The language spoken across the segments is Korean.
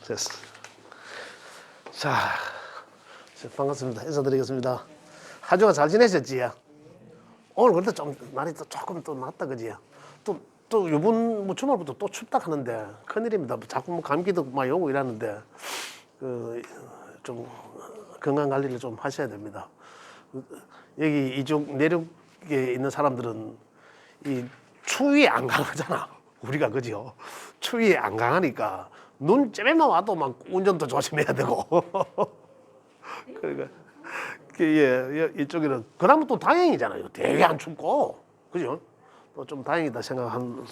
됐어. 자, 반갑습니다. 인사드리겠습니다. 한 주간 잘 지내셨지? 오늘 그래도 좀 날이 또 조금 또 낫다 그지? 또 요번 뭐 주말부터 또 춥다 하는데 큰일입니다. 자꾸 뭐 감기도 막 오고 이러는데 그 좀 건강 관리를 좀 하셔야 됩니다. 여기 이쪽 내륙에 있는 사람들은 이 추위에 안 강하잖아. 우리가 그죠? 추위에 안 강하니까 눈쯤에만 와도 막 운전도 조심해야 되고. 그러니까 이쪽에는 그나마 또 다행이잖아요. 되게 안 춥고, 그죠? 또 좀 다행이다 생각한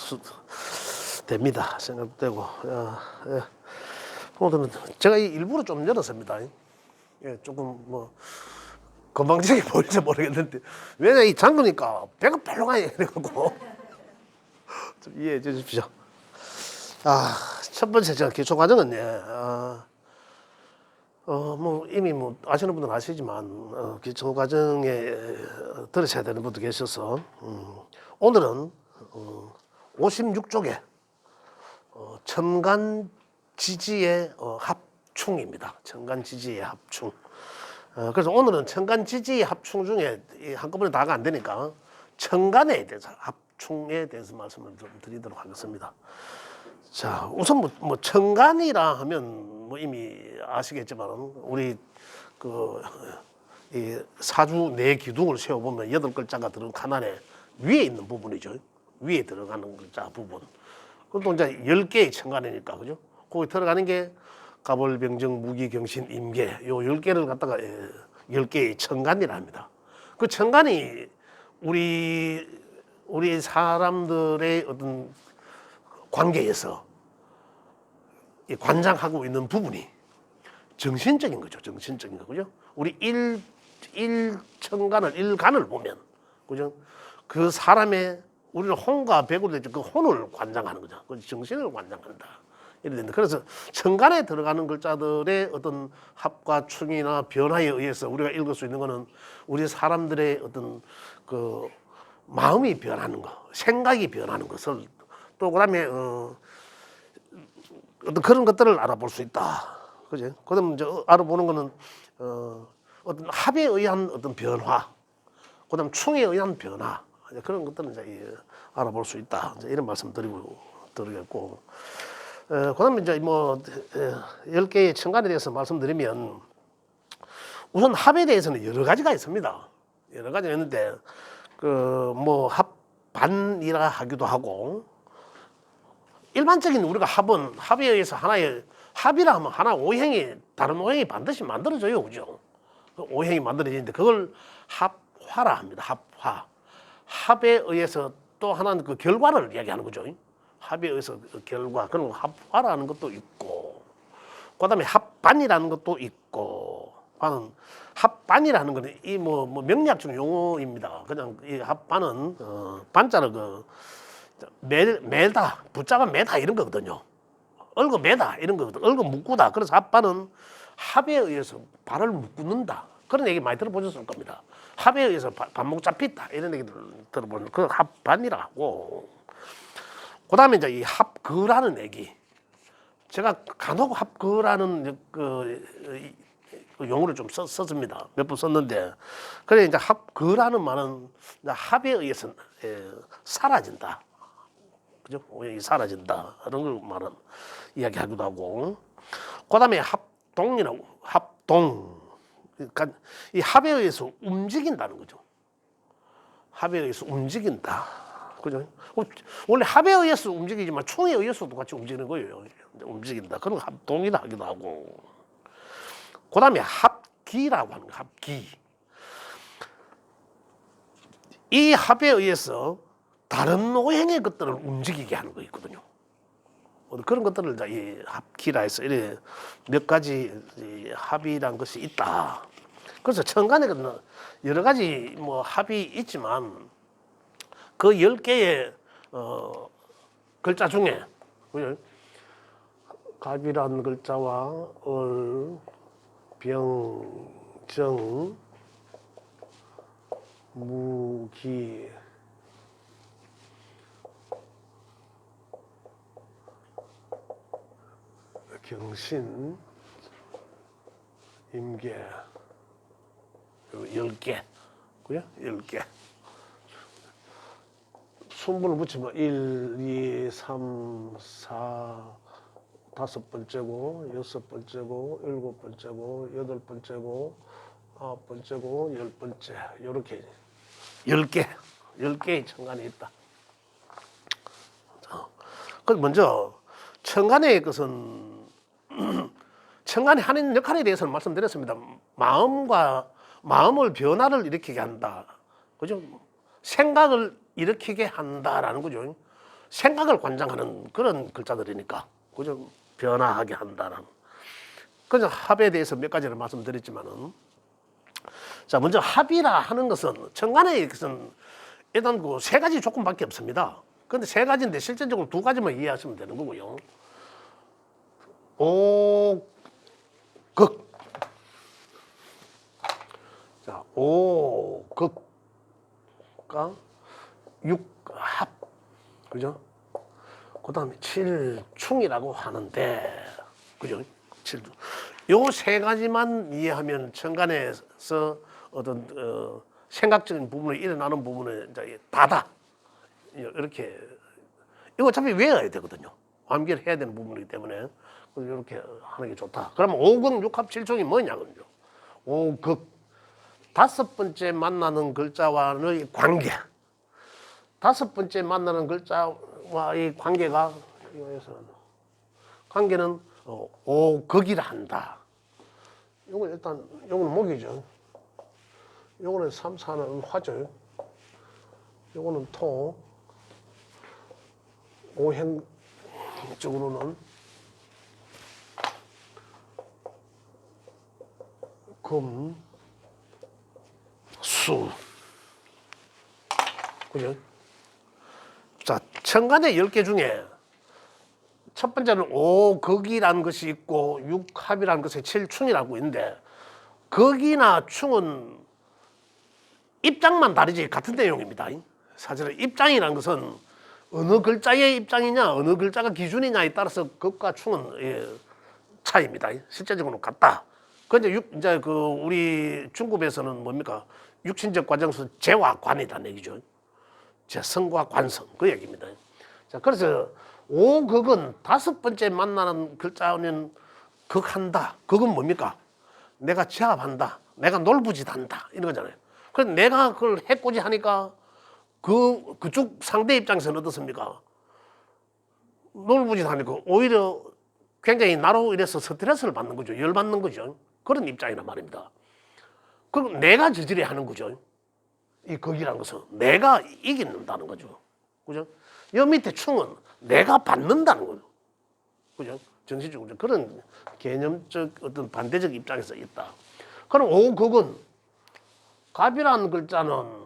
됩니다. 생각되고. 예. 오늘은 제가 일부러 좀 열었습니다. 예, 조금 뭐 건방지게 보일지 모르겠는데 왜냐 이 잠그니까 배가 벌렁하게 그래갖고 좀 이해해 주십시오. 첫 번째 제가 기초 과정은 뭐 이미 뭐 아시는 분들은 아시지만 기초 과정에 들으셔야 되는 분도 계셔서 오늘은 56쪽에 천간 지지의 합충입니다. 천간 지지의 합충. 그래서 오늘은 천간 지지 합충 중에 한꺼번에 다가 안 되니까 천간에 대해서 합충에 대해서 말씀을 좀 드리도록 하겠습니다. 자, 우선 뭐 천간이라 하면 뭐 이미 아시겠지만 우리 이 사주 네 기둥을 세워 보면 8글자가 들은 칸안에 위에 있는 부분이죠. 위에 들어가는 글자 부분. 그것도 이제 10개의 천간이니까 그죠? 거기 들어가는 게 갑월병정 무기경신 임계 요 10개를 갖다가 10개의 천간이라 합니다. 그 천간이 우리 사람들의 어떤 관계에서 관장하고 있는 부분이 정신적인 거죠. 정신적인 거 그죠? 우리 일간을 보면 그죠? 그 사람의 우리는 혼과 백으로 되죠. 그 혼을 관장하는 거죠. 그 정신을 관장한다. 그래서 천간에 들어가는 글자들의 어떤 합과 충이나 변화에 의해서 우리가 읽을 수 있는 것은 우리 사람들의 어떤 그 마음이 변하는 것, 생각이 변하는 것을 또 그다음에 어떤 그런 것들을 알아볼 수 있다. 그죠? 그다음 이제 알아보는 거는 어떤 합에 의한 어떤 변화, 그다음 충에 의한 변화 그런 것들은 이제 알아볼 수 있다. 이제 이런 말씀 드리겠고. 그다음에 이제 뭐 10개의 천간에 대해서 말씀드리면 우선 합에 대해서는 여러 가지가 있습니다. 여러 가지가 있는데 그 뭐 합반이라 하기도 하고 일반적인 우리가 합에 의해서 하나의 합이라 하면 하나 오행이 다른 오행이 반드시 만들어져요, 그죠? 그 오행이 만들어지는데 그걸 합화라 합니다. 합화. 합에 의해서 또 하나는 그 결과를 이야기하는 거죠. 합에 의해서 그 결과 그런 합화라는 것도 있고 그다음에 합반이라는 것도 있고 합반이라는 거는 이 뭐 명리학적 용어입니다. 그냥 이 합반은 반자는 그 매다 붙자가 매다 이런 거거든요. 얼거 매다 이런 거거든. 얼거 묶고다. 그래서 합반은 합에 의해서 발을 묶는다. 그런 얘기 많이 들어보셨을 겁니다. 합에 의해서 반목 잡힌다 이런 얘기 들어보는 그 합반이라 하고 그다음에 이제 이 합거라는 얘기 제가 간혹 합거라는 그 용어를 좀 썼습니다. 몇 번 썼는데 그래 이제 합거라는 말은 합에 의해서 사라진다. 그죠? 오행이 사라진다. 그런 걸 말은 이야기하기도 하고 그다음에 합동이라고 합동 그러니까 이 합에 의해서 움직인다는 거죠. 합에 의해서 움직인다. 그죠? 원래 합에 의해서 움직이지만 충에 의해서도 같이 움직이는 거예요. 움직인다. 그런 합동이라 하기도 하고. 그다음에 합기라고 하는 거. 합기. 이 합에 의해서 다른 오행의 것들을 움직이게 하는 거 있거든요. 그런 것들을 이 합기라 해서 이래 몇 가지 합이란 것이 있다. 그래서 천간에 여러 가지 뭐 합이 있지만 그 10개의 글자 중에 갑이라는 글자와 을, 병, 정, 무기, 경신, 임계, 10개, 그죠? 10개. 순번을 붙이면 1, 2, 3, 4, 다섯 번째고, 여섯 번째고, 일곱 번째고, 여덟 번째고, 아홉 번째고, 열 번째. 요렇게 10개의 천간이 있다. 그 먼저 천간의 것은 천간이 하는 역할에 대해서는 말씀드렸습니다. 마음을 변화를 일으키게 한다. 그죠? 생각을 일으키게 한다라는 거죠. 생각을 관장하는 그런 글자들이니까. 그죠? 변화하게 한다라는. 그래서 합에 대해서 몇 가지를 말씀드렸지만은, 자, 먼저 합이라 하는 것은 천간의 것은 일단 그 세 가지 조건밖에 없습니다. 근데 세 가지인데 실제적으로 두 가지만 이해하시면 되는 거고요. 오극. 자, 오극과 육합. 그죠? 그 다음에 칠충이라고 하는데, 그죠? 칠충. 요 세 가지만 이해하면 천간에서 어떤 생각적인 부분에 일어나는 부분은 이제 다다. 이렇게 이거 어차피 외워야 되거든요. 암기를 해야 되는 부분이기 때문에 이렇게 하는 게 좋다. 그러면 오극, 육합, 칠충이 뭐냐면요. 오극, 다섯 번째 만나는 글자와의 관계. 다섯 번째 만나는 글자와의 관계가 관계는 오극이라 한다. 요건 일단 요거는 목이죠. 요거는 3, 4는 화죠. 요거는 토. 오행적으로는 금, 수. 그죠? 자, 천간의 10개 중에 첫 번째는 오극이라는 것이 있고 육합이라는 것이 칠충이라고 있는데, 극이나 충은 입장만 다르지 같은 내용입니다. 사실은 입장이라는 것은 어느 글자의 입장이냐, 어느 글자가 기준이냐에 따라서 극과 충은 차이입니다. 실제적으로는 같다. 그런데 이제 그 우리 중급에서는 뭡니까? 육신적 과정에서 재와 관이라는 얘기죠. 재성과 관성, 그 얘기입니다. 자, 그래서 오극은 다섯 번째 만나는 글자는 극한다. 극은 뭡니까? 내가 제압한다. 내가 놀부짓한다. 이런 거잖아요. 그래서 내가 그걸 해코지 하니까 그쪽 상대 입장에서는 어떻습니까? 놀부짓하니까 오히려 굉장히 나로 인해서 스트레스를 받는 거죠. 열받는 거죠. 그런 입장이란 말입니다. 그럼 내가 저지레 하는 거죠. 이 극이라는 것은 내가 이긴다는 거죠. 그죠? 여 밑에 충은 내가 받는다는 거죠. 그죠? 정신적으로 그런 개념적 어떤 반대적 입장에서 있다. 그럼 오극은 갑이라는 글자는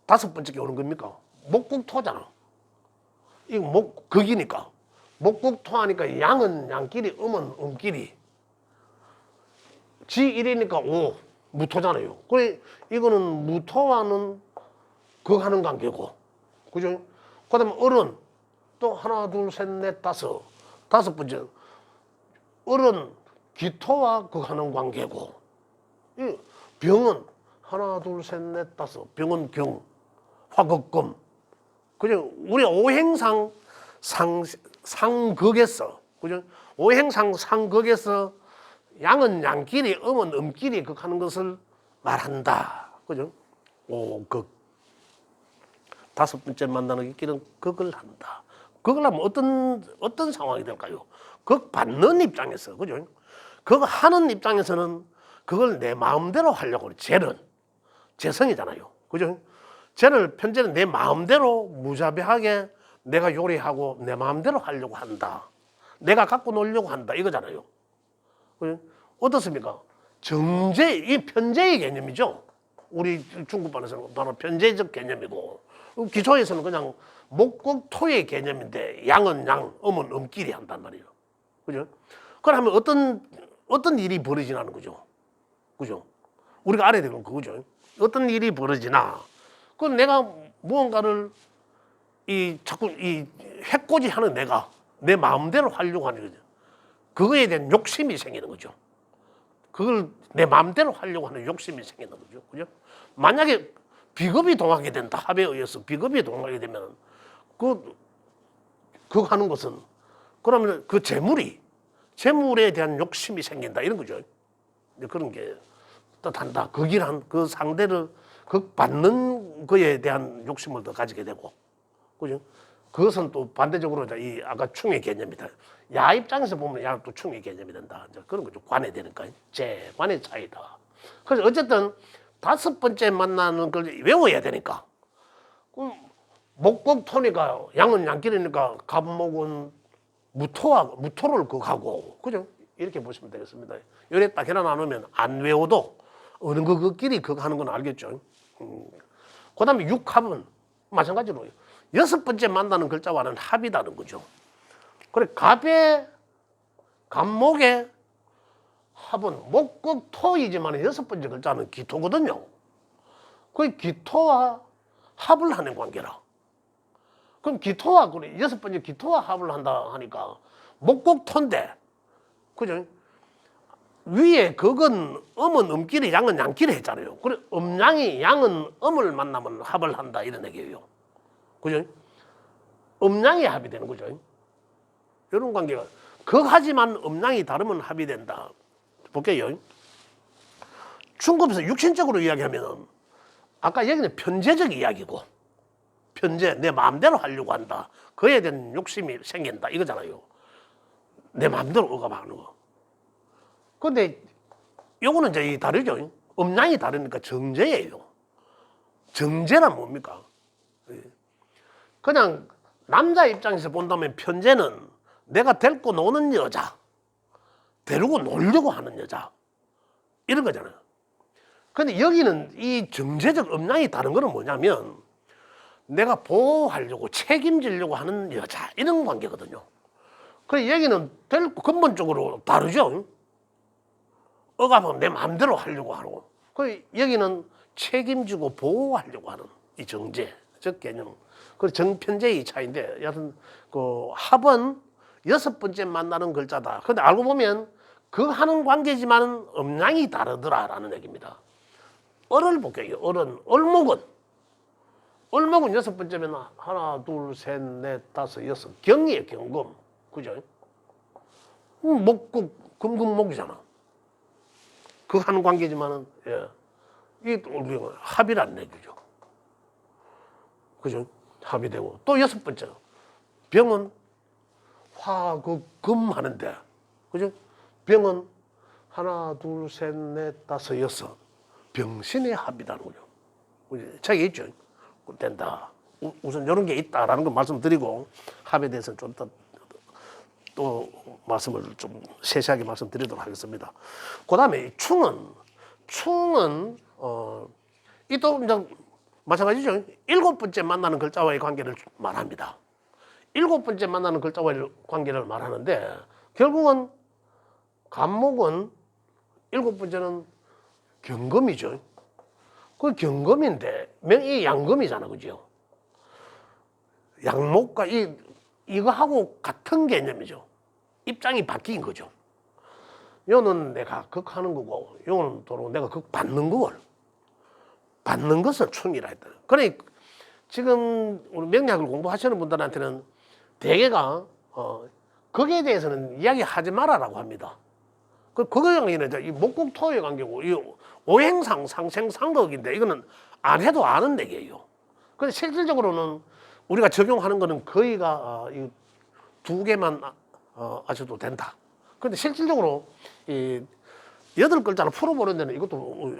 다섯 번째 게 오는 겁니까? 목국토잖아. 이거 극이니까. 목국토하니까 양은 양끼리, 음은 음끼리. 지1이니까 오, 무토잖아요. 그래, 이거는 무토와는 극하는 관계고. 그죠? 그 다음에 을은 또 하나, 둘, 셋, 넷, 다섯. 다섯 번째. 을은 기토와 극하는 관계고. 이 병은 하나, 둘, 셋, 넷, 다섯. 병은 경, 화극금. 그죠? 우리 오행상 상극에서, 그죠? 오행상 상극에서 양은 양끼리, 음은 음끼리 극하는 것을 말한다. 그죠? 오극. 다섯 번째 만나는 길은 극을 한다. 극을 하면 어떤 상황이 될까요? 극 받는 입장에서, 그죠? 극 하는 입장에서는 그걸 내 마음대로 하려고 그래. 쟤는 재성이잖아요. 그죠? 쟤를 편제는 내 마음대로 무자비하게 내가 요리하고 내 마음대로 하려고 한다. 내가 갖고 놀려고 한다. 이거잖아요. 그죠? 어떻습니까? 정제, 이 편제의 개념이죠. 우리 중국반에서는 바로 편제적 개념이고, 기초에서는 그냥 목국토의 개념인데, 양은 양, 음은 음끼리 한단 말이에요. 그죠? 그러면 어떤 일이 벌어지나는 거죠. 그죠? 우리가 알아야 되는 건 그거죠. 어떤 일이 벌어지나. 그건 내가 무언가를 자꾸 해코지 하는 내가 내 마음대로 하려고 하는 거죠. 그거에 대한 욕심이 생기는 거죠. 그걸 내 마음대로 하려고 하는 욕심이 생기는 거죠. 그죠? 만약에 비겁이 동하게 된다. 합에 의해서 비겁이 동하게 되면 그거 하는 것은 그러면 그 재물에 대한 욕심이 생긴다. 이런 거죠. 그런 게 뜻한다. 극이란 그 상대를 받는 거에 대한 욕심을 더 가지게 되고. 그죠? 그것은 또 반대적으로 이 아까 충의 개념이다. 야 입장에서 보면 야는 또 충의 개념이 된다. 이제 그런 거죠. 관해되니까 재관의 차이다. 그래서 어쨌든 5번째 만나는 걸 외워야 되니까. 목곡토니까 양은 양길이니까 갑목은 무토를 가고 그죠? 이렇게 보시면 되겠습니다. 요래 딱 해놔 놓으면 안 외워도 어느 그 길이 그거 하는 건 알겠죠. 그 다음에 육합은 마찬가지로 6번째 만나는 글자와는 합이다는 거죠. 그래 갑목의 합은 목극토이지만 6번째 글자는 기토거든요. 그 기토와 합을 하는 관계라. 그럼 기토와 6번째 기토와 합을 한다 하니까 목곡토인데 그죠? 위에 그건 음은 음끼리 양은 양끼리 했잖아요. 그래 음양이 양은 음을 만나면 합을 한다 이런 얘기예요. 그죠? 음양이 합이 되는 거죠. 이런 관계가 극하지만 음양이 다르면 합이 된다. 볼게요. 중급에서 육신적으로 이야기하면 아까 여기는 편재적 이야기고 편재 내 마음대로 하려고 한다. 그에 대한 욕심이 생긴다 이거잖아요. 내 마음대로 억압하는 거. 근데 요거는 이제 다르죠. 음양이 다르니까 정제예요. 정제란 뭡니까? 그냥 남자 입장에서 본다면 편제는 내가 데리고 노는 여자, 데리고 놀려고 하는 여자 이런 거잖아요. 근데 여기는 이 정제적 음양이 다른 거는 뭐냐면 내가 보호하려고 책임지려고 하는 여자 이런 관계거든요. 그래서 여기는 데리고 근본적으로 다르죠. 억압은 내 마음대로 하려고 하고 그 여기는 책임지고 보호하려고 하는 이 정제적 개념. 그 정편제의 차이인데 여하튼 그 합은 6번째 만나는 글자다. 근데 알고 보면 그 하는 관계지만 음양이 다르더라라는 얘기입니다. 을을 볼게요. 을은 을목은 6번째면 하나 둘 셋 넷 다섯 여섯 경이에요. 경금 그죠? 목국 금금목이잖아. 그 하는 관계지만은 이 우리가 합이란 얘기죠. 그죠? 합이 되고 또 6번째 병은 화금 하는데 그죠? 병은 하나 둘 셋 넷 다섯 여섯 병신의 합이라는 거죠. 책에 있죠. 된다. 우선 이런 게 있다라는 걸 말씀드리고 합에 대해서는 좀 또 말씀을 좀 세세하게 말씀드리도록 하겠습니다. 그 다음에 충은 이 또 이제 마찬가지죠. 7번째 만나는 글자와의 관계를 말합니다. 7번째 만나는 글자와의 관계를 말하는데 결국은 갑목은 7번째는 경금이죠. 그 경금인데 명이 양금이잖아, 그죠? 양목과 이거하고 같은 개념이죠. 입장이 바뀐 거죠. 요는 내가 극하는 거고, 요는 또 내가 극받는 거걸. 받는 것을 충이라 했다. 그래, 지금 우리 명리학을 공부하시는 분들한테는 대개가, 거기에 대해서는 이야기하지 말아라고 합니다. 그거는 이 목국토의 관계고, 이 오행상, 상생상극인데, 이거는 안 해도 아는 얘기예요. 근데 실질적으로는 우리가 적용하는 거는 거의가 이 2개만 아셔도 된다. 그런데 실질적으로 이 8글자를 풀어보는 데는 이것도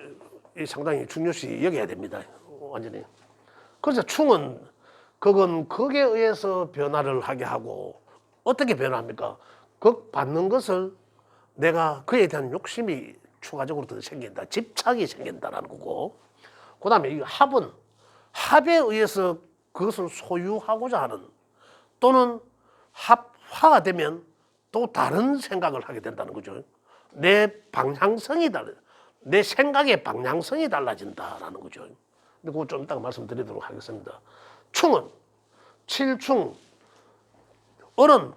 상당히 중요시 여겨야 됩니다. 완전히. 그래서 충은 그건 극에 의해서 변화를 하게 하고 어떻게 변화합니까? 극 받는 것을 내가 그에 대한 욕심이 추가적으로 더 생긴다. 집착이 생긴다라는 거고. 그 다음에 이 합은 합에 의해서 그것을 소유하고자 하는 또는 합화가 되면 또 다른 생각을 하게 된다는 거죠. 내 방향성이 내 생각의 방향성이 달라진다라는 거죠. 근데 그거 좀 이따가 말씀드리도록 하겠습니다. 충은 7충, 을은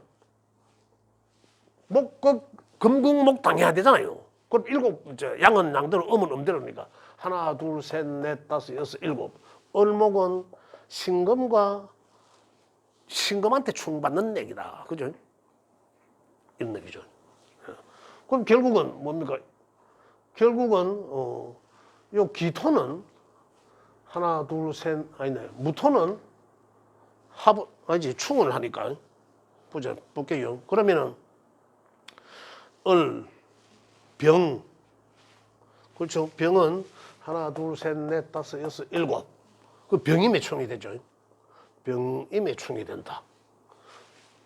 금국목 당해야 되잖아요. 그럼 양은 양대로, 음은 음대로니까 하나, 둘, 셋, 넷, 다섯, 여섯, 일곱. 을목은 신금한테 충받는 얘기다. 그죠? 이런 얘기죠. 그럼 결국은 뭡니까? 결국은 요 기토는 하나, 둘, 셋, 아니네. 무토는 충을 하니까. 보자, 볼게요. 그러면은 병. 그렇죠. 병은 하나, 둘, 셋, 넷, 다섯, 여섯, 일곱. 그 병임의 충이 되죠. 병임의 충이 된다.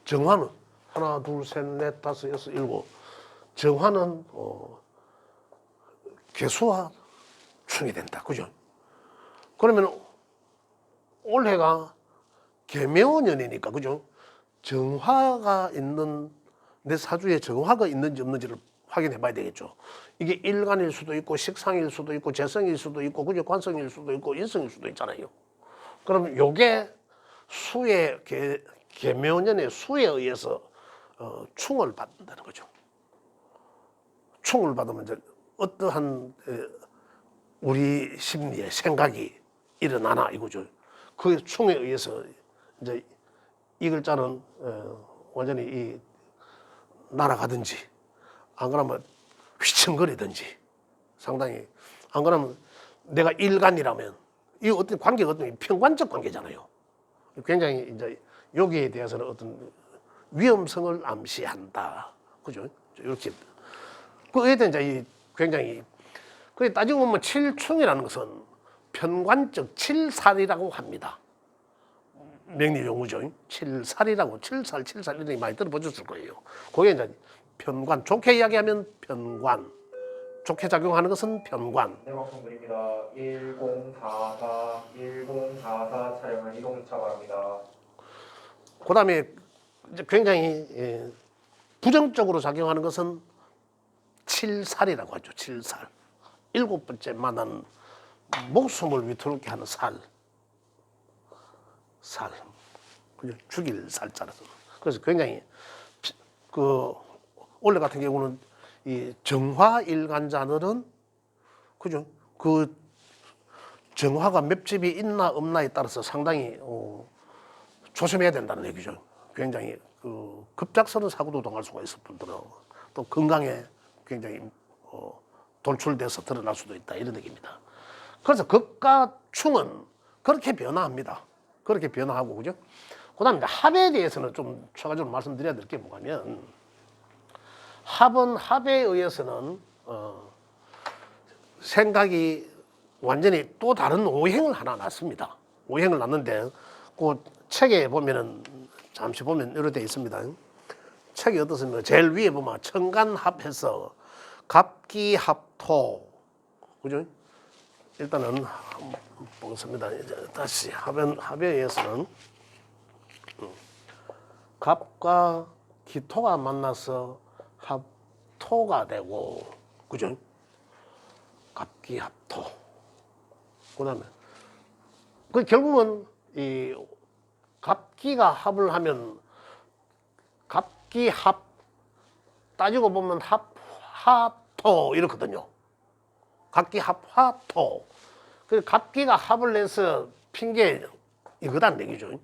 정화는 하나, 둘, 셋, 넷, 다섯, 여섯, 일곱. 정화는 개수와 충이 된다. 그죠? 그러면 올해가 개묘년이니까, 그죠? 정화가 있는, 내 사주에 정화가 있는지 없는지를 확인해 봐야 되겠죠. 이게 일간일 수도 있고, 식상일 수도 있고, 재성일 수도 있고, 그죠? 관성일 수도 있고, 인성일 수도 있잖아요. 그럼 요게 개묘년의 수에 의해서 충을 받는다는 거죠. 충을 받으면 이제 어떠한 우리 심리의 생각이 일어나나 이거죠. 그 충에 의해서 이제 이 글자는 완전히 이 날아가든지 안 그러면 휘청거리든지 상당히 안 그러면 내가 일간이라면 이 어떤 관계가 어떤 평관적 관계잖아요. 굉장히 이제 여기에 대해서는 어떤 위험성을 암시한다. 그죠? 이렇게 그에 대한 이제 굉장히 그 따지고 보면 칠충이라는 것은 편관적 칠살이라고 합니다. 명리용어죠. 칠살이라고 칠살 이런 많이 들어보셨을 거예요. 그게 이제 편관, 좋게 이야기하면 편관, 좋게 작용하는 것은 편관. 네, 말씀드립니다. 1044 차량을 이동차 바랍니다. 그다음에 이제 굉장히 부정적으로 작용하는 것은 칠살이라고 하죠. 칠살. 일곱 번째 만난 목숨을 위태롭게 하는 살. 그죠? 죽일 살자라서. 그래서 굉장히 원래 같은 경우는 이 정화 일간자들은 그죠? 그 정화가 몇 집이 있나 없나에 따라서 상당히 조심해야 된다는 얘기죠. 굉장히 급작스러운 사고도 당할 수가 있을 뿐더러 또 건강에 굉장히 돌출돼서 드러날 수도 있다 이런 얘기입니다. 그래서 극과 충은 그렇게 변화합니다. 그렇게 변화하고 그죠? 그다음에 합에 대해서는 좀 추가적으로 말씀드려야 될 게 뭐냐면 합에 의해서는 생각이 완전히 또 다른 오행을 하나 놨습니다. 오행을 놨는데 그 책에 보면은 잠시 보면 이렇게 돼 있습니다. 책이 어떻습니까? 제일 위에 보면 천간합해서 갑기합토, 그죠? 일단은 보겠습니다. 이제 다시 합에 의해서는 갑과 기토가 만나서 합토가 되고, 그죠? 갑기합토. 그다음에 결국은 이 갑기가 합을 하면 갑기합 따지고 보면 합토 이렇거든요. 갑기합화토. 그래서 갑기가 합을 내서 핑계 이거다는 얘기죠.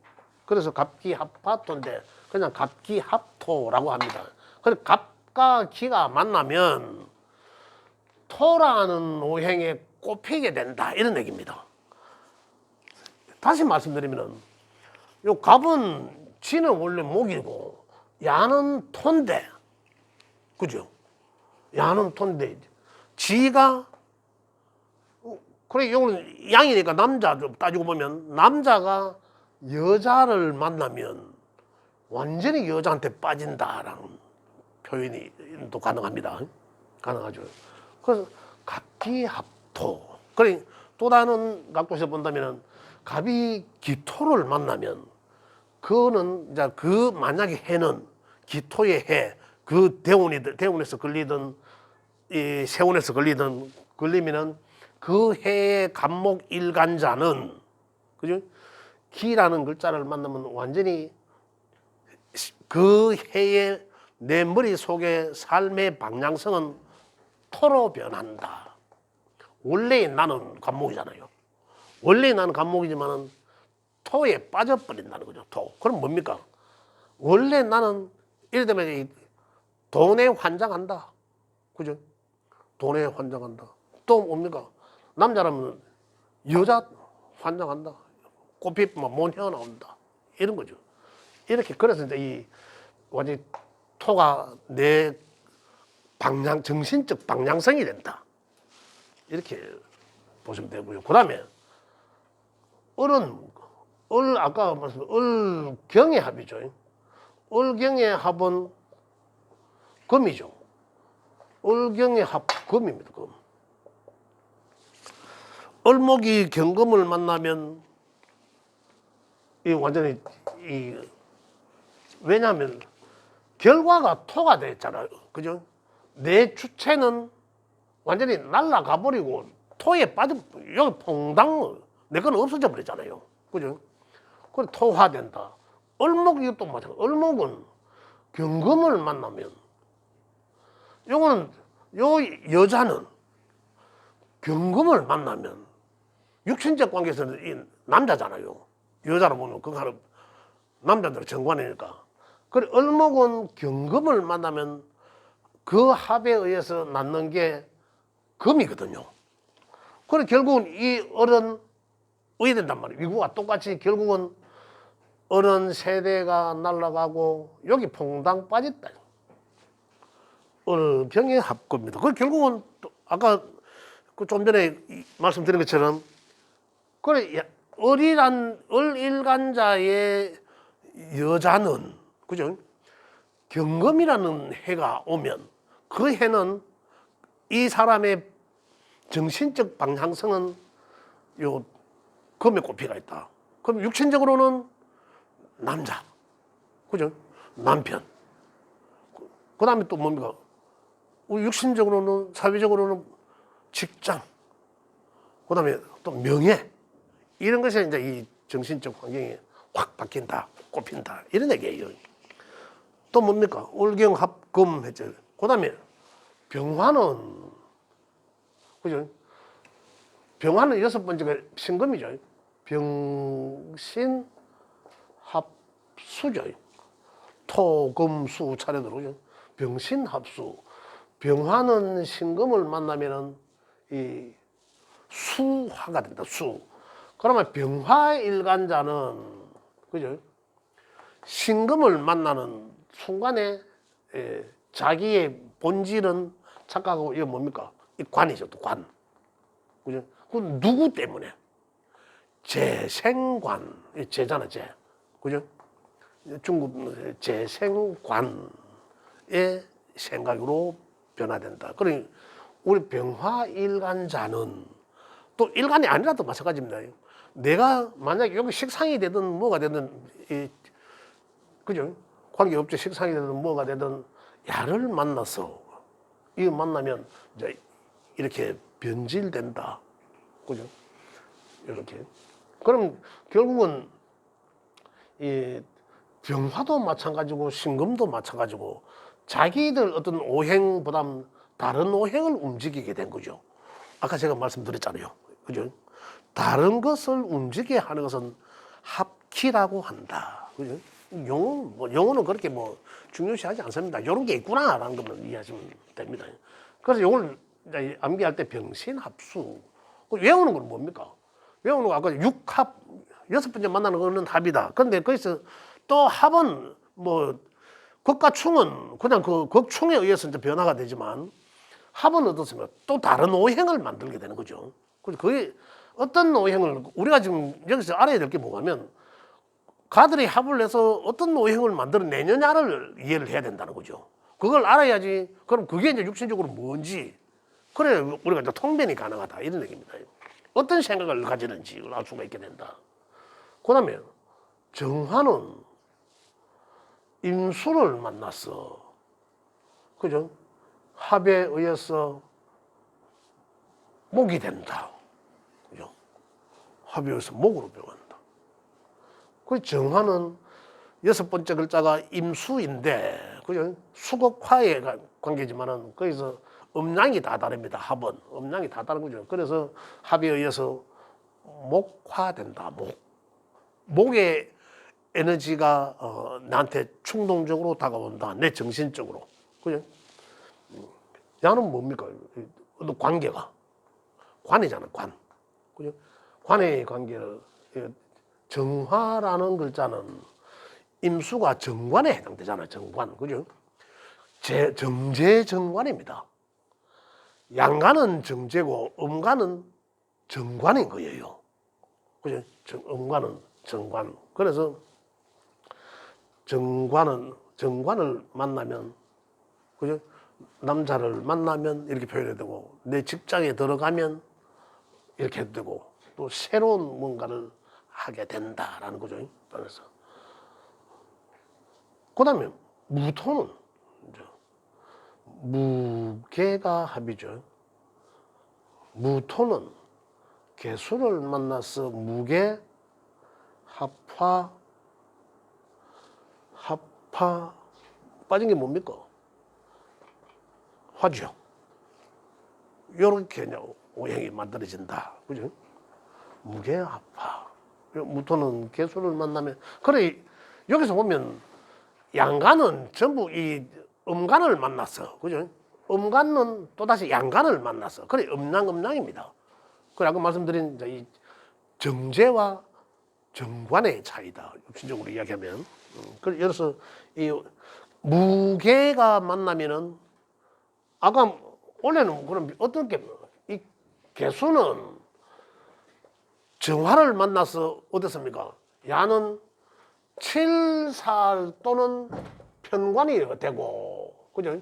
그래서 갑기합화토인데 그냥 갑기합토라고 합니다. 그래서 갑과 기가 만나면 토라는 오행에 꼽히게 된다 이런 얘기입니다. 다시 말씀드리면은 요 갑은 지는 원래 목이고 야는 토인데, 그죠? 야는 토인데 지가 그래 요거는 양이니까 남자 따지고 보면 남자가 여자를 만나면 완전히 여자한테 빠진다라는 표현이 또 가능합니다. 가능하죠. 그래서 갑기합토. 그래 또 다른 각도에서 본다면은 갑이 기토를 만나면 그거는 이제 만약에 해는 기토의 해, 대운에서 걸리든 이 세운에서 걸리면은 그 해의 갑목 일간자는 그죠? 기라는 글자를 만나면 완전히 그 해의 내 머릿속의 삶의 방향성은 토로 변한다. 원래 나는 관목이잖아요. 원래 나는 관목이지만은 토에 빠져버린다는 거죠. 토. 그럼 뭡니까? 원래 나는 이래 되면 돈에 환장한다. 그죠? 돈에 환장한다. 또 뭡니까? 남자라면 여자 환장한다. 꽃피 못 헤어나온다. 이런 거죠. 이렇게 그래서 이제 이 완전히 토가 내 방향, 정신적 방향성이 된다. 이렇게 보시면 되고요. 그 다음에 아까 말씀드린 을경의 합이죠. 을경의 합은 금이죠. 을경의 합 금입니다. 금. 을목이 경금을 만나면 이 완전히 왜냐하면 결과가 토가 됐잖아요. 그죠? 내 주체는 완전히 날아가 버리고 토에 빠져 여기 퐁당 내 건 없어져 버리잖아요. 그죠? 그래 토화된다. 을목이 또 마찬가지. 을목은 경금을 만나면 요거는 요 여자는 경금을 만나면 육신적 관계에서는 이 남자잖아요. 여자로 보면 그거 하나 남자들은 정관이니까. 그래 을목은 경금을 만나면 그 합에 의해서 낳는 게 금이거든요. 그래 결국은 이 을은 의된단 말이에요. 위구가 똑같이 결국은 을은 세대가 날아가고 여기 퐁당 빠졌다. 을경의 합금입니다. 그 결국은 아까 그 좀 전에 말씀드린 것처럼 그래 을일간자의 여자는 그죠? 경금이라는 해가 오면 그 해는 이 사람의 정신적 방향성은 요 금의 꽃피가 있다. 그럼 육신적으로는 남자, 그죠? 남편. 그 다음에 또 뭡니까? 육신적으로는 사회적으로는 직장. 그 다음에 또 명예. 이런 것이 이제 이 정신적 환경이 확 바뀐다, 꼽힌다 이런 얘기예요. 또 뭡니까? 을경합금 했죠. 그 다음에 병화는 그죠? 병화는 여섯 번째가 신금이죠. 병신합수죠. 토금수 차례대로 그죠? 병신합수. 병화는 신금을 만나면은 이 수화가 된다. 수. 그러면 병화일간자는 그죠? 신금을 만나는 순간에 자기의 본질은 착각하고 이게 뭡니까? 이 관이죠, 또 관. 그죠? 그 누구 때문에? 재생관, 재잖아, 재. 그죠? 중국 재생관의 생각으로 변화된다. 그러니 우리 병화일간자는 또 일간이 아니라도 마찬가지입니다. 내가 만약에 여기 식상이 되든 뭐가 되든 그죠? 관계없죠. 식상이 되든 뭐가 되든 야를 만나서 이거 만나면 이제 이렇게 변질된다. 그죠? 이렇게. 그럼 결국은 이 병화도 마찬가지고 신금도 마찬가지고 자기들 어떤 오행보다 다른 오행을 움직이게 된 거죠. 아까 제가 말씀드렸잖아요. 그죠? 다른 것을 움직이게 하는 것은 합기라고 한다. 그죠? 용어는 그렇게 뭐 중요시하지 않습니다. 이런 게 있구나라는 것만 이해하시면 됩니다. 그래서 이걸 이제 암기할 때 병신합수. 외우는 건 뭡니까? 외우는 거 아까 육합, 여섯 번째 만나는 거는 합이다. 그런데 거기서 또 합은 뭐 극과 충은 그냥 그 극충에 의해서 이제 변화가 되지만 합은 어떻습니까? 또 다른 오행을 만들게 되는 거죠. 그래서 그게 어떤 오행을 우리가 지금 여기서 알아야 될 게 뭐냐면 가들이 합을 해서 어떤 오행을 만들어내느냐를 이해를 해야 된다는 거죠. 그걸 알아야지. 그럼 그게 이제 육신적으로 뭔지 그래 우리가 이제 통변이 가능하다 이런 얘기입니다. 어떤 생각을 가지는지 알 수가 있게 된다. 그 다음에 정화는 임수를 만났어. 그죠? 합에 의해서 목이 된다. 그죠? 합에 의해서 목으로 변한다. 그 정화는 여섯 번째 글자가 임수인데 그죠? 수극화의 관계지만은 거기서 음량이 다 다릅니다. 합은 음량이 다 다른 거죠. 그래서 합에 의해서 목화된다. 목의 에너지가 나한테 충동적으로 다가온다. 내 정신적으로. 그죠? 야는 뭡니까? 어떤 관계가 관이잖아. 관. 그죠? 관의 관계를 정화라는 글자는 임수가 정관에 해당되잖아요. 정관. 그죠? 정제정관입니다. 양관은 정제고 음관은 정관인 거예요. 그죠? 음관은 정관. 그래서 정관을 만나면, 그죠? 남자를 만나면 이렇게 표현해도 되고, 내 직장에 들어가면 이렇게 해도 되고, 또 새로운 뭔가를 하게 된다라는 거죠. 그래서 그다음에 무토는 이제 무게가 합이죠. 무토는 개수를 만나서 무게, 합화 빠진 게 뭡니까? 화죠. 이렇게 오행이 만들어진다. 그죠? 무게, 합화. 무토는 개수를 만나면, 그래, 여기서 보면 양간은 전부 이 음간을 만났어. 그죠? 음간은 또다시 양간을 만났어. 그래, 음양입니다. 그래, 아까 말씀드린 이 정제와 정관의 차이다. 육신적으로 이야기하면. 그래서 예를 들어서 이 무게가 만나면은 아까 원래는 그럼 어떻게 이 개수는 정화를 만나서 어땠습니까? 야는 7살 또는 편관이 되고, 그죠?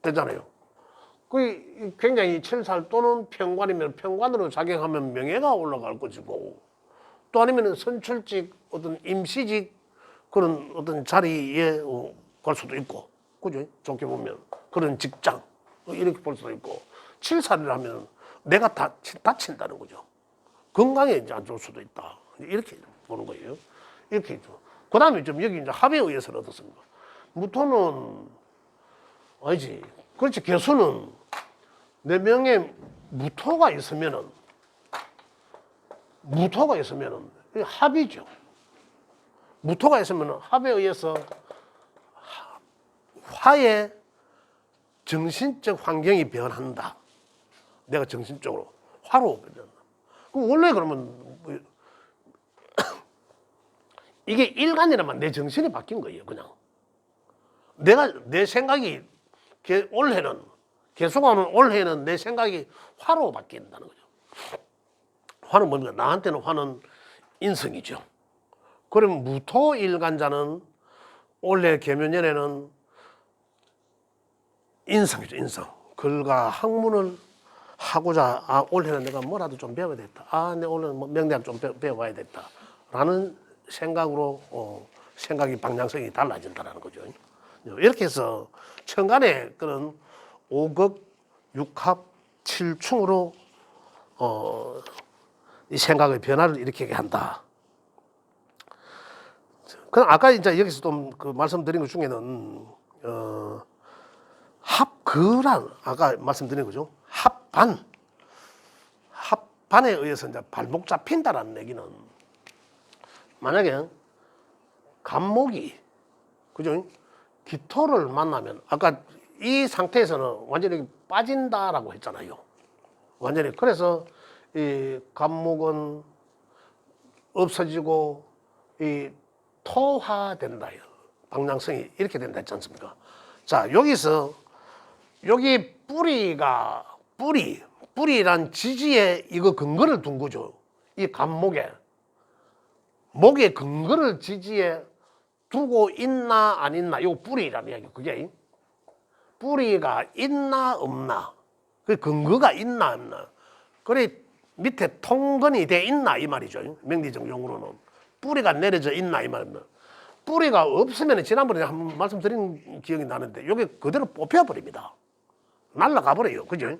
되잖아요. 그 굉장히 7살 또는 편관이면 평관으로 작용하면 명예가 올라갈 것이고, 또 아니면 선출직, 어떤 임시직 그런 어떤 자리에 갈 수도 있고, 그죠? 좋게 보면 그런 직장 이렇게 볼 수도 있고, 7살이라면 내가 다친다는 거죠. 건강에 이제 안 좋을 수도 있다. 이렇게 보는 거예요. 이렇게 있죠. 그 다음에 좀 여기 이제 합에 의해서는 어떻습니까? 무토는 아니지. 그렇지. 개수는 내 명에 무토가 있으면은 합이죠. 무토가 있으면은 합에 의해서 화의 정신적 환경이 변한다. 내가 정신적으로 화로 변한다. 그럼 원래 그러면 이게 일간이라면 내 정신이 바뀐 거예요. 그냥 내 생각이 개수가 오는 올해는 내 생각이 화로 바뀐다는 거죠. 화는 뭡니까? 나한테는 화는 인성이죠. 그럼 무토일간자는 올해 계면년에는 인성이죠. 인성. 글과 학문을 하고자 올해는 내가 뭐라도 좀 배워야 됐다. 내 오늘 명리학 좀 배워야 됐다. 라는 생각으로 생각이 방향성이 달라진다는 거죠. 이렇게 해서 천간의 그런 5극, 6합, 7충으로 이 생각의 변화를 일으키게 한다. 그럼 아까 이제 여기서 좀 그 말씀드린 것 중에는 합그란 아까 말씀드린 거죠. 합반에 의해서 이제 발목 잡힌다라는 얘기는 만약에 간목이 그죠? 기토를 만나면 아까 이 상태에서는 완전히 빠진다라고 했잖아요. 완전히 그래서 이 간목은 없어지고 이 토화된다요. 방향성이 이렇게 된다 했지 않습니까? 자, 여기서 여기 뿌리란 지지에 이거 근거를 둔 거죠. 이 간목에 목의 근거를 지지에 두고 있나 안 있나 요 뿌리라는 이야기. 그게 뿌리가 있나 없나 그 근거가 있나 없나 그래 밑에 통근이 돼 있나 이 말이죠. 명리적 용어로는 뿌리가 내려져 있나 이 말입니다. 뿌리가 없으면 지난번에 한번 말씀드린 기억이 나는데 요게 그대로 뽑혀버립니다. 날아가 버려요. 그죠?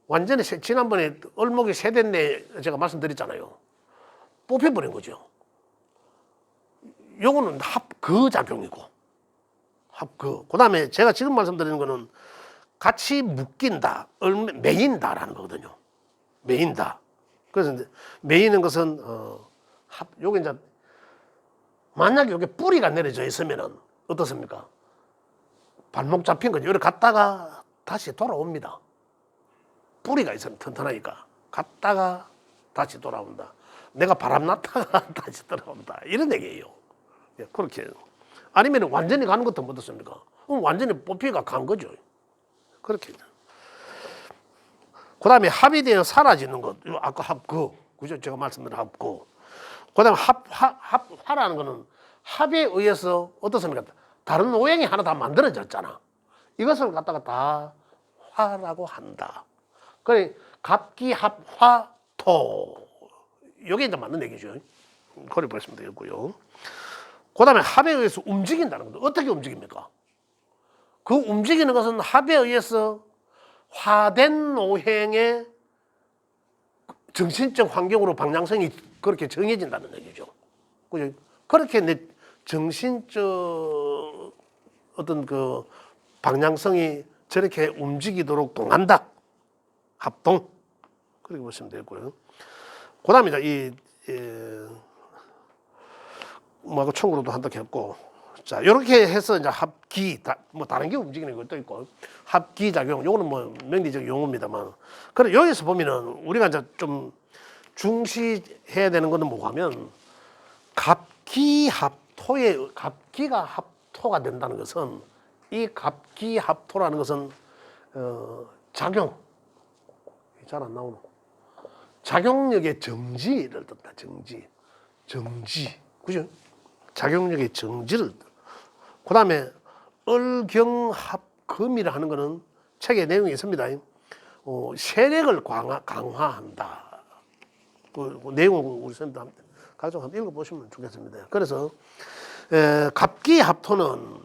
완전히 지난번에 얼목이 세됐네 제가 말씀드렸잖아요. 뽑혀버린 거죠. 요거는 합그 작용이고 합그. 그다음에 제가 지금 말씀드리는 거는 같이 묶인다, 매인다라는 거거든요. 매인다. 그래서 이제 매이는 것은 요게 이제 만약에 요게 뿌리가 내려져 있으면은 어떻습니까? 발목 잡힌 거죠. 이렇게 갔다가 다시 돌아옵니다. 뿌리가 있으면 튼튼하니까 갔다가 다시 돌아온다. 내가 바람 났다가 다시 돌아온다. 이런 얘기예요. 예, 그렇게. 아니면 완전히 가는 것도 못 어떻습니까? 완전히 뽑히가 간 거죠. 그렇게. 그 다음에 합이 되어 사라지는 것. 아까 합그. 그죠? 제가 말씀드린 합그. 그 다음에 화라는 거는 합에 의해서 어떻습니까? 다른 오행이 하나 다 만들어졌잖아. 이것을 갖다가 다 화라고 한다. 그래, 갑기합화토. 이게 이제 맞는 얘기죠. 그래 보시면 되겠고요. 그 다음에 합에 의해서 움직인다는 겁니다. 어떻게 움직입니까? 그 움직이는 것은 합에 의해서 화된 오행의 정신적 환경으로 방향성이 그렇게 정해진다는 얘기죠. 그죠? 그렇게 내 정신적 어떤 그 방향성이 저렇게 움직이도록 동한다. 합동. 그렇게 보시면 되고요. 그 다음에 뭐 총으로도 한다고 했고, 자, 이렇게 해서 이제 합기, 뭐 다른 게 움직이는 것도 있고, 합기 작용, 요거는 뭐 명리적 용어입니다만, 그래 여기서 보면은 우리가 이제 좀 중시해야 되는 거는 뭐냐면, 갑기합토의 갑기가 합토가 된다는 것은 이 갑기합토라는 것은 작용 잘 안 나오노. 작용력의 정지를 뜻다. 정지, 그죠? 작용력의 정지를. 그 다음에 을경합금이라 하는 거는 책에 내용이 있습니다. 세력을 강화한다. 그 내용을 우리 선생님들 가지고 한번 읽어보시면 좋겠습니다. 그래서 갑기합토는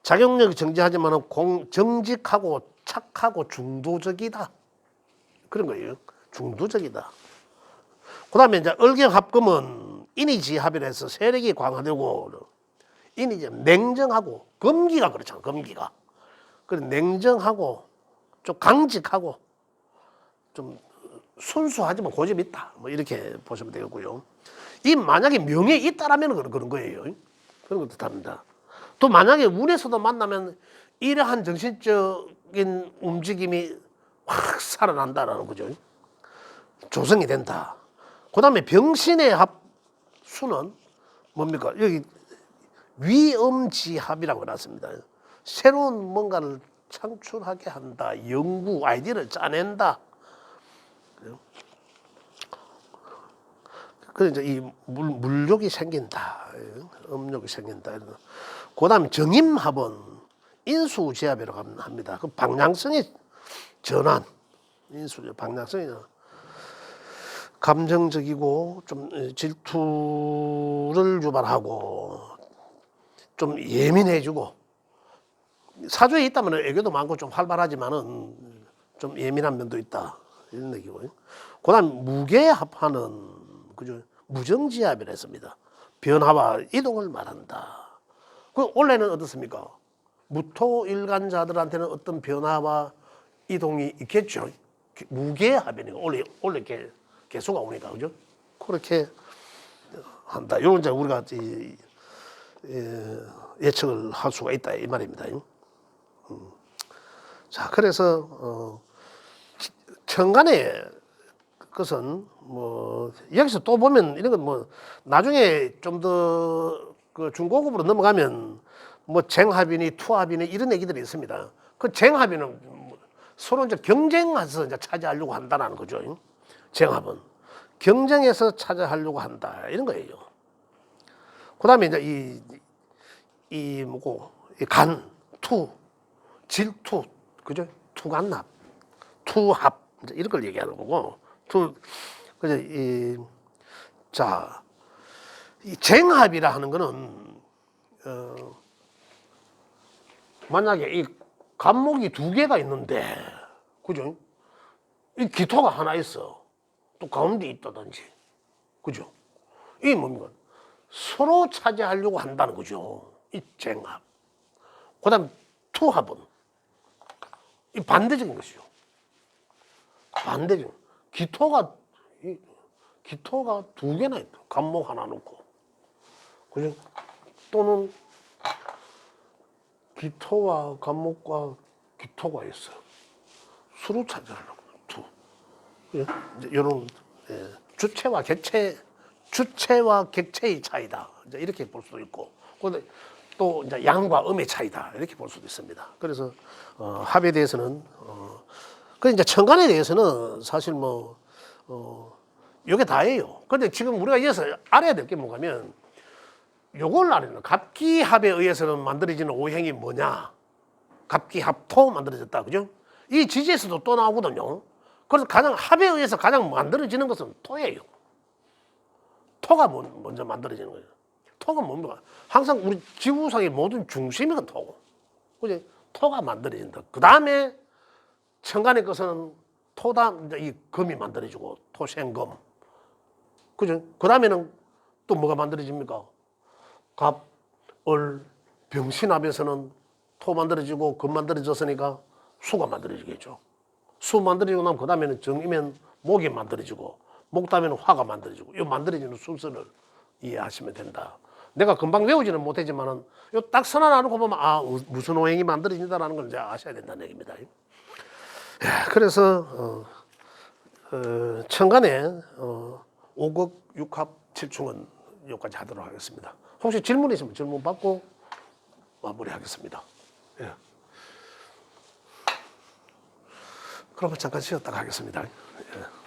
작용력이 정지하지만 정직하고 착하고 중도적이다. 그런 거예요. 중도적이다. 그 다음에 이제 을경합금은 인이지합이라 해서 세력이 강화되고, 인이지 냉정하고, 금기가 그렇잖아, 금기가. 그래, 냉정하고, 좀 강직하고, 좀 순수하지만 고집이 있다. 뭐 이렇게 보시면 되겠고요. 이 만약에 명예에 있다라면 그런 거예요. 그런 것도 답니다. 또 만약에 운에서도 만나면 이러한 정신적인 움직임이 확 살아난다라는 거죠. 조성이 된다. 그 다음에 병신의 합수는 뭡니까? 여기 위엄지합이라고 해놨습니다. 새로운 뭔가를 창출하게 한다. 연구, 아이디어를 짜낸다. 그래서 이 물욕이 생긴다. 음욕이 생긴다. 그 다음에 정임합은 인수지합이라고 합니다. 그 방향성의 전환. 방향성이 감정적이고 좀 질투를 유발하고 좀 예민해지고, 사주에 있다면 애교도 많고 좀 활발하지만은 좀 예민한 면도 있다. 이런 얘기고요. 그 다음 무게합하는, 그죠? 무정지합이라 했습니다. 변화와 이동을 말한다. 그 원래는 어떻습니까? 무토일간자들한테는 어떤 변화와 이동이 있겠죠. 무게합이니까 원래 개수가 오니까, 그죠? 그렇게 한다. 요런 이제 우리가 예측을 할 수가 있다 이 말입니다. 자, 그래서 천간의 것은 뭐 여기서 또 보면 이런 건 뭐 나중에 좀 더 그 중고급으로 넘어가면 뭐 쟁합이니 투합이니 이런 얘기들이 있습니다. 그 쟁합이는 서로 이제 경쟁해서 이제 차지하려고 한다는 거죠. 쟁합은 경쟁해서 차지하려고 한다 이런 거예요. 그다음에 이제 이 뭐고 간, 투, 질투, 그죠? 투간납, 투합 이제 이런 걸 얘기하는 거고, 그래서 이 쟁합이라 하는 거는 만약에 이 간목이 두 개가 있는데, 그죠? 이 기토가 하나 있어. 또 가운데 있다든지, 그죠? 이게 뭡니까? 서로 차지하려고 한다는 거죠. 이 쟁합. 그다음 투합은 이 반대적인 것이요. 반대적인 기토가 두 개나 있다. 간목 하나 놓고, 그죠? 또는 기토와 간목과 기토가 있어요. 수로 차지하려고 투. 예? 이제 이런 주체와 객체의 차이다. 이제 이렇게 볼 수도 있고, 근데 또 이제 양과 음의 차이다. 이렇게 볼 수도 있습니다. 그래서 합에 대해서는 그 이제 천간에 대해서는 사실 요게 다예요. 근데 지금 우리가 이어서 알아야 될 게 뭐냐면 요걸 알아요. 갑기합에 의해서는 만들어지는 오행이 뭐냐? 갑기합토 만들어졌다. 그죠? 이 지지에서도 또 나오거든요. 그래서 가장 합에 의해서 가장 만들어지는 것은 토예요. 토가 먼저 만들어지는 거예요. 토가 뭡니까? 항상 우리 지구상의 모든 중심이 토고. 그죠? 토가 만들어진다. 그 다음에 천간의 것은 토다, 이 금이 만들어지고, 토생금. 그죠? 그 다음에는 또 뭐가 만들어집니까? 갑, 을, 병신합에서는 토 만들어지고, 금 만들어졌으니까 수가 만들어지겠죠. 수 만들어지고 나면 그 다음에는 정이면 목이 만들어지고, 목 다음에는 화가 만들어지고, 이 만들어지는 순서를 이해하시면 된다. 내가 금방 외우지는 못했지만은, 요 딱 선 하나 놓고 보면, 무슨 오행이 만들어진다라는 걸 이제 아셔야 된다는 얘기입니다. 그래서 천간에 5극 6합 7충은 여기까지 하도록 하겠습니다. 혹시 질문 있으면 질문 받고 마무리하겠습니다. 예. 그러면 잠깐 쉬었다가 하겠습니다. 예.